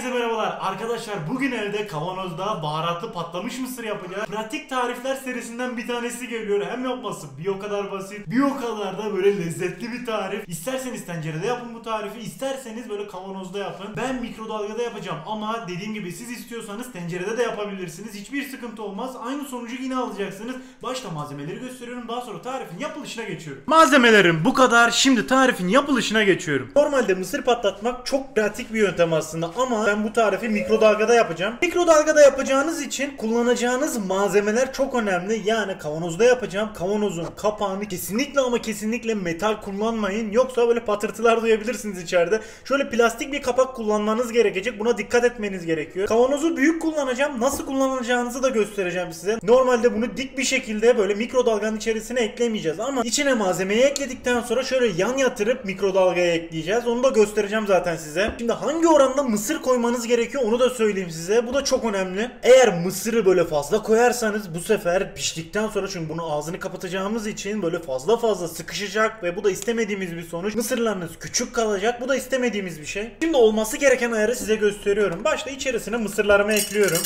Herkese merhabalar arkadaşlar, bugün evde kavanozda baharatlı patlamış mısır yapacağız. Pratik tarifler serisinden bir tanesi geliyor. Hem yapması bir o kadar basit, bir o kadar da böyle lezzetli bir tarif. İsterseniz tencerede yapın bu tarifi, isterseniz böyle kavanozda yapın. Ben mikrodalgada yapacağım ama dediğim gibi siz istiyorsanız tencerede de yapabilirsiniz. Hiçbir sıkıntı olmaz. Aynı sonucu yine alacaksınız. Başta malzemeleri gösteriyorum, daha sonra tarifin yapılışına geçiyorum. Malzemelerim bu kadar. Şimdi tarifin yapılışına geçiyorum. Normalde mısır patlatmak çok pratik bir yöntem aslında ama ben bu tarifi mikrodalgada yapacağım. Mikrodalgada yapacağınız için kullanacağınız malzemeler çok önemli. Yani kavanozda yapacağım. Kavanozun kapağını kesinlikle ama kesinlikle metal kullanmayın. Yoksa böyle patırtılar duyabilirsiniz içeride. Şöyle plastik bir kapak kullanmanız gerekecek. Buna dikkat etmeniz gerekiyor. Kavanozu büyük kullanacağım. Nasıl kullanacağınızı da göstereceğim size. Normalde bunu dik bir şekilde böyle mikrodalganın içerisine eklemeyeceğiz ama içine malzemeyi ekledikten sonra şöyle yan yatırıp mikrodalgaya ekleyeceğiz. Onu da göstereceğim zaten size. Şimdi hangi oranda mısır koymanız gerekiyor onu da söyleyeyim size. Bu da çok önemli. Eğer mısırı böyle fazla koyarsanız bu sefer piştikten sonra, çünkü bunu ağzını kapatacağımız için böyle fazla sıkışacak ve bu da istemediğimiz bir sonuç. Mısırlarınız küçük kalacak. Bu da istemediğimiz bir şey. Şimdi olması gereken ayarı size gösteriyorum. Başta içerisine mısırlarımı ekliyorum.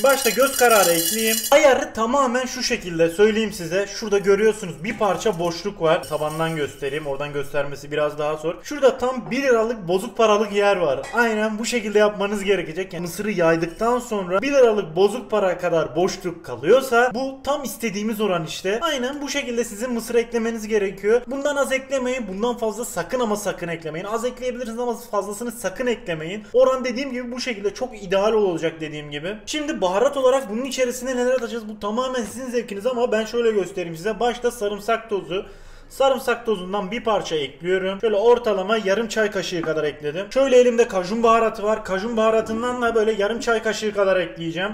Başta göz kararı ekleyeyim. Ayarı tamamen şu şekilde söyleyeyim size. Şurada görüyorsunuz bir parça boşluk var. Tabandan göstereyim. Oradan göstermesi biraz daha zor. Şurada tam 1 liralık bozuk paralık yer var. Aynen bu şekilde yapmanız gerekecek. Yani mısırı yaydıktan sonra 1 liralık bozuk para kadar boşluk kalıyorsa bu tam istediğimiz oran işte. Aynen bu şekilde sizin mısır eklemeniz gerekiyor. Bundan az eklemeyin. Bundan fazla sakın ama sakın eklemeyin. Az ekleyebilirsiniz ama fazlasını sakın eklemeyin. Oran dediğim gibi bu şekilde çok ideal olacak dediğim gibi. Şimdi baharat olarak bunun içerisine neler atacağız? Bu tamamen sizin zevkiniz ama ben şöyle göstereyim size. Başta sarımsak tozu. Sarımsak tozundan bir parça ekliyorum. Şöyle ortalama yarım çay kaşığı kadar ekledim. Şöyle elimde kajun baharatı var. Kajun baharatından da böyle yarım çay kaşığı kadar ekleyeceğim.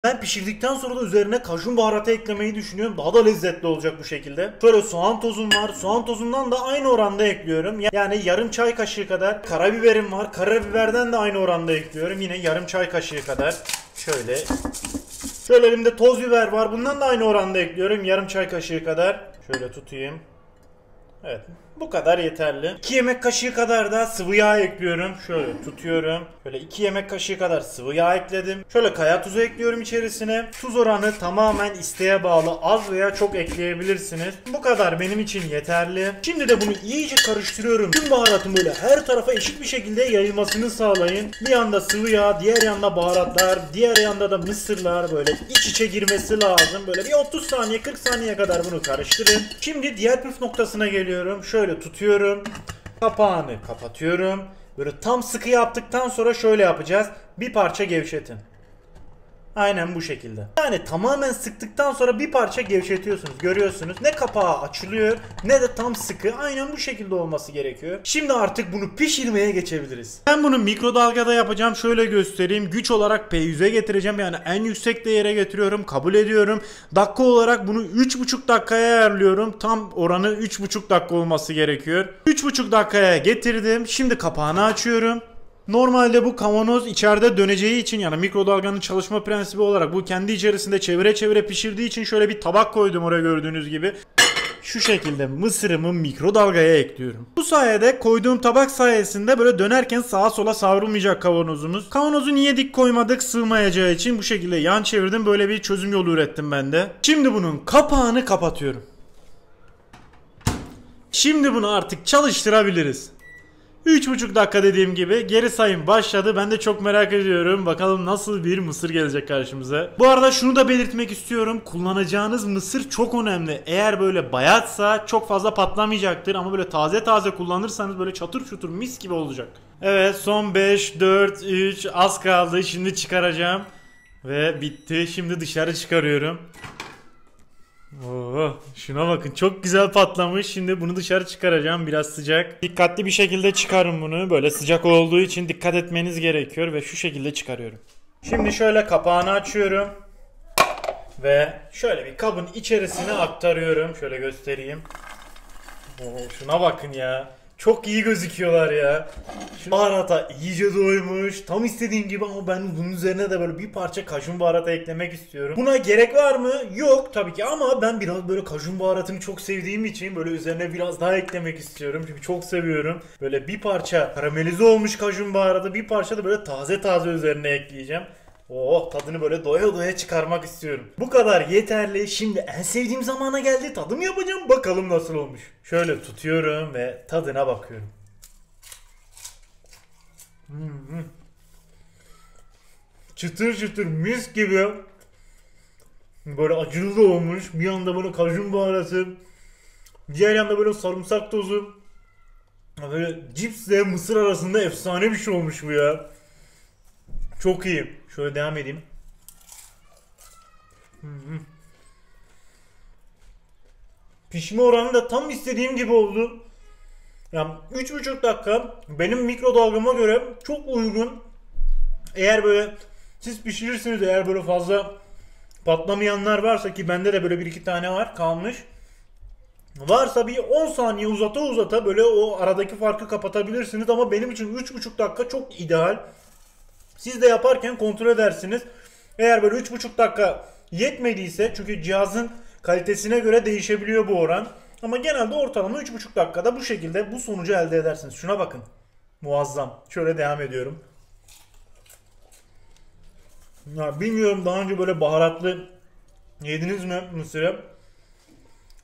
Ben pişirdikten sonra da üzerine kajun baharatı eklemeyi düşünüyorum. Daha da lezzetli olacak bu şekilde. Şöyle soğan tozum var. Soğan tozundan da aynı oranda ekliyorum. Yani yarım çay kaşığı kadar. Karabiberim var. Karabiberden de aynı oranda ekliyorum. Yine yarım çay kaşığı kadar. Şöyle elimde toz biber var. Bundan da aynı oranda ekliyorum. Yarım çay kaşığı kadar. Şöyle tutayım. Evet. Bu kadar yeterli. 2 yemek kaşığı kadar da sıvı yağ ekliyorum. Şöyle tutuyorum. Şöyle 2 yemek kaşığı kadar sıvı yağ ekledim. Şöyle kaya tuzu ekliyorum içerisine. Tuz oranı tamamen isteğe bağlı. Az veya çok ekleyebilirsiniz. Bu kadar benim için yeterli. Şimdi de bunu iyice karıştırıyorum. Tüm baharatın böyle her tarafa eşit bir şekilde yayılmasını sağlayın. Bir yanda sıvı yağ, diğer yanda baharatlar, diğer yanda da mısırlar böyle iç içe girmesi lazım. Böyle bir 30 saniye 40 saniye kadar bunu karıştırın. Şimdi diğer püf noktasına geliyorum. Şöyle tutuyorum. Kapağını kapatıyorum. Böyle tam sıkı yaptıktan sonra şöyle yapacağız. Bir parça gevşetin. Aynen bu şekilde. Yani tamamen sıktıktan sonra bir parça gevşetiyorsunuz. Görüyorsunuz. Ne kapağı açılıyor ne de tam sıkı. Aynen bu şekilde olması gerekiyor. Şimdi artık bunu pişirmeye geçebiliriz. Ben bunu mikrodalgada yapacağım. Şöyle göstereyim. Güç olarak P100'e getireceğim. Yani en yüksek değere getiriyorum. Kabul ediyorum. Dakika olarak bunu 3,5 dakikaya ayarlıyorum. Tam oranı 3,5 dakika olması gerekiyor. 3,5 dakikaya getirdim. Şimdi kapağını açıyorum. Normalde bu kavanoz içeride döneceği için, yani mikrodalganın çalışma prensibi olarak bu kendi içerisinde çevire çevire pişirdiği için şöyle bir tabak koydum oraya gördüğünüz gibi. Şu şekilde mısırımı mikrodalgaya ekliyorum. Bu sayede koyduğum tabak sayesinde böyle dönerken sağa sola savrulmayacak kavanozumuz. Kavanozu niye dik koymadık? Sığmayacağı için bu şekilde yan çevirdim. Böyle bir çözüm yolu ürettim ben de. Şimdi bunun kapağını kapatıyorum. Şimdi bunu artık çalıştırabiliriz. 3,5 dakika dediğim gibi geri sayım başladı. Ben de çok merak ediyorum. Bakalım nasıl bir mısır gelecek karşımıza. Bu arada şunu da belirtmek istiyorum. Kullanacağınız mısır çok önemli. Eğer böyle bayatsa çok fazla patlamayacaktır. Ama böyle taze taze kullanırsanız böyle çatır çutur mis gibi olacak. Evet, son 5, 4, 3 az kaldı. Şimdi çıkaracağım. Ve bitti. Şimdi dışarı çıkarıyorum. Oo, şuna bakın, çok güzel patlamış. Şimdi bunu dışarı çıkaracağım, biraz sıcak. Dikkatli bir şekilde çıkarın bunu. Böyle sıcak olduğu için dikkat etmeniz gerekiyor ve şu şekilde çıkarıyorum. Şimdi şöyle kapağını açıyorum. Ve şöyle bir kabın içerisine aktarıyorum. Şöyle göstereyim. Oo, şuna bakın ya. Çok iyi gözüküyorlar ya. Şu baharata iyice doymuş. Tam istediğim gibi ama ben bunun üzerine de böyle bir parça kajun baharatı eklemek istiyorum. Buna gerek var mı? Yok tabii ki ama ben biraz böyle kajun baharatını çok sevdiğim için böyle üzerine biraz daha eklemek istiyorum. Çünkü çok seviyorum. Böyle bir parça karamelize olmuş kajun baharatı, bir parça da böyle taze taze üzerine ekleyeceğim. Oh, tadını böyle doya doya çıkarmak istiyorum. Bu kadar yeterli. Şimdi en sevdiğim zamana geldi. Tadım yapacağım. Bakalım nasıl olmuş. Şöyle tutuyorum ve tadına bakıyorum. Çıtır çıtır mis gibi. Böyle acılı da olmuş. Bir yanda böyle kajun baharatı. Diğer yanda böyle sarımsak tozu. Böyle cipsle mısır arasında efsane bir şey olmuş bu ya. Çok iyi. Şöyle devam edeyim. Pişme oranı da tam istediğim gibi oldu. Yani 3,5 dakika benim mikrodalgama göre çok uygun. Eğer böyle siz pişirirsiniz, eğer böyle fazla patlamayanlar varsa, ki bende de böyle 1-2 tane var kalmış. Varsa bir 10 saniye uzata uzata böyle o aradaki farkı kapatabilirsiniz ama benim için 3,5 dakika çok ideal. Siz de yaparken kontrol edersiniz. Eğer böyle 3,5 dakika yetmediyse, çünkü cihazın kalitesine göre değişebiliyor bu oran. Ama genelde ortalama 3,5 dakikada bu şekilde bu sonucu elde edersiniz. Şuna bakın. Muazzam. Şöyle devam ediyorum. Ya bilmiyorum, daha önce böyle baharatlı yediniz mi mısırı?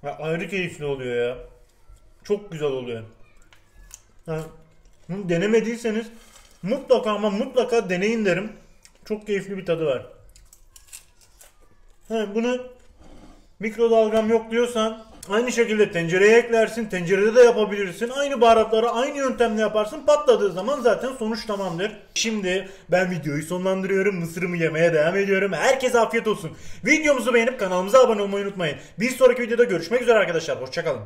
Ya ayrı keyifli oluyor ya. Çok güzel oluyor. Yani bunu denemediyseniz mutlaka ama mutlaka deneyin derim. Çok keyifli bir tadı var. Bunu mikrodalgam yok diyorsan aynı şekilde tencereye eklersin. Tencerede de yapabilirsin. Aynı baharatları aynı yöntemle yaparsın. Patladığı zaman zaten sonuç tamamdır. Şimdi ben videoyu sonlandırıyorum. Mısırımı yemeye devam ediyorum. Herkese afiyet olsun. Videomuzu beğenip kanalımıza abone olmayı unutmayın. Bir sonraki videoda görüşmek üzere arkadaşlar. Hoşçakalın.